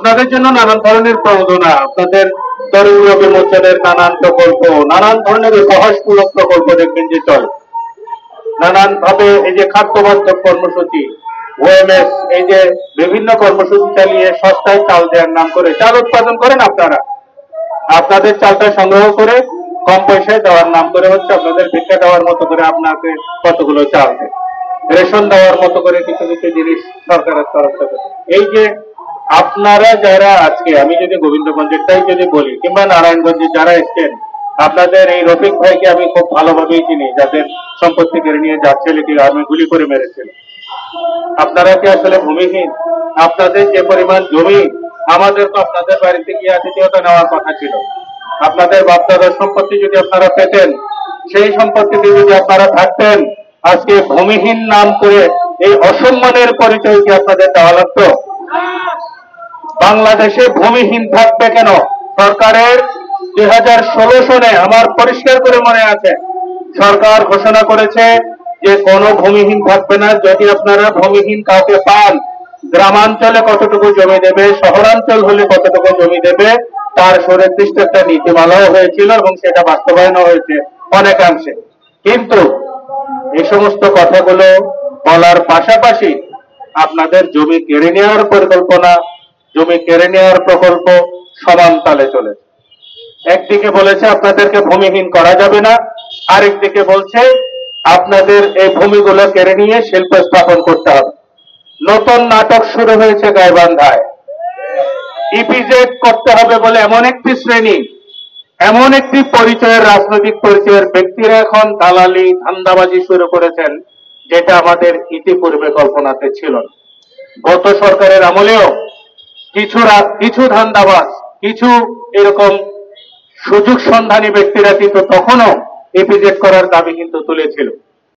আপনাদের জন্য নানান ধরনের প্রণোদনা, আপনাদের দরিদ্র বিমোচনের নানান প্রকল্প, নানান ধরনের সাহসমূলক প্রকল্প দেখবেন যে চলে। নানান ভাবে এই যে খাদ্যবর্ধক কর্মসূচি, ওএমএস, এই যে বিভিন্ন কর্মসূচি চালিয়ে সস্তায় চাল দেওয়ার নাম করে চাল উৎপাদন করেন আপনারা। আপনাদের চালটা সংগ্রহ করে কম পয়সায় দেওয়ার নাম করে হচ্ছে আপনাদের ভিক্ষা দেওয়ার মতো করে আপনাকে কতগুলো চাল দেয়, রেশন দেওয়ার মতো করে কিছু কিছু জিনিস সরকারের তরফ থেকে। এই যে আপনারা যারা আজকে, আমি যদি গোবিন্দগঞ্জেরটাই যদি বলি কিংবা নারায়ণগঞ্জে যারা এসছেন, আপনাদের এই রফিক ভাইকে আমি খুব ভালোভাবেই চিনি, যাদের সম্পত্তি কেড়ে নিয়ে যাচ্ছে ছেলেটি আমি গুলি করে মেরেছিল। আপনারা কি আসলে ভূমিহীন? আপনাদের যে পরিমাণ জমি, আমাদের তো আপনাদের বাড়িতে গিয়ে আতিথেয়তা নেওয়ার কথা ছিল। আপনাদের বাপদাদার সম্পত্তি যদি আপনারা পেতেন, সেই সম্পত্তিতে যদি আপনারা থাকতেন, আজকে ভূমিহীন নাম করে এই অসম্মানের পরিচয় কি আপনাদের দেওয়া লাগতো? বাংলাদেশে ভূমিহীন থাকবে কেন? সরকারের 2016 সনে আমার পরিষ্কার করে মনে আছে, সরকার ঘোষণা করেছে যে কোনো ভূমিহীন থাকবে না। যদি আপনারা ভূমিহীন কাউকে পান, গ্রামাঞ্চলে কতটুকু জমি দেবে, শহরাঞ্চল হলে কতটুকু জমি দেবে, তার সুনির্দিষ্ট একটা নীতিমালাও হয়েছিল এবং সেটা বাস্তবায়ন হয়েছে অনেকাংশে। কিন্তু এই সমস্ত কথাগুলো বলার পাশাপাশি আপনাদের জমি কেড়ে নেওয়ার পরিকল্পনা, জমি কেড়ে নেওয়ার প্রকল্প সমান তালে চলেছে। একদিকে বলেছে আপনাদেরকে ভূমিহীন করা যাবে না, আরেকদিকে বলছে আপনাদের এই ভূমিগুলো কেড়ে নিয়ে শিল্প স্থাপন করতে হবে। নতুন নাটক শুরু হয়েছে গাইবান্ধায়। ইপিজেড করতে হবে বলে এমন একটি শ্রেণী, এমন একটি পরিচয়ের, রাজনৈতিক পরিচয়ের ব্যক্তিরা এখন দালালি ধান্দাবাজি শুরু করেছেন, যেটা আমাদের ইতিপূর্বে কল্পনাতে ছিল না। গত সরকারের আমলেও কিছু ধান্দাবাজ, কিছু এরকম সুযোগ সন্ধানী ব্যক্তিরা কিন্তু তখনও ইপিজেড করার দাবি কিন্তু তুলেছিল।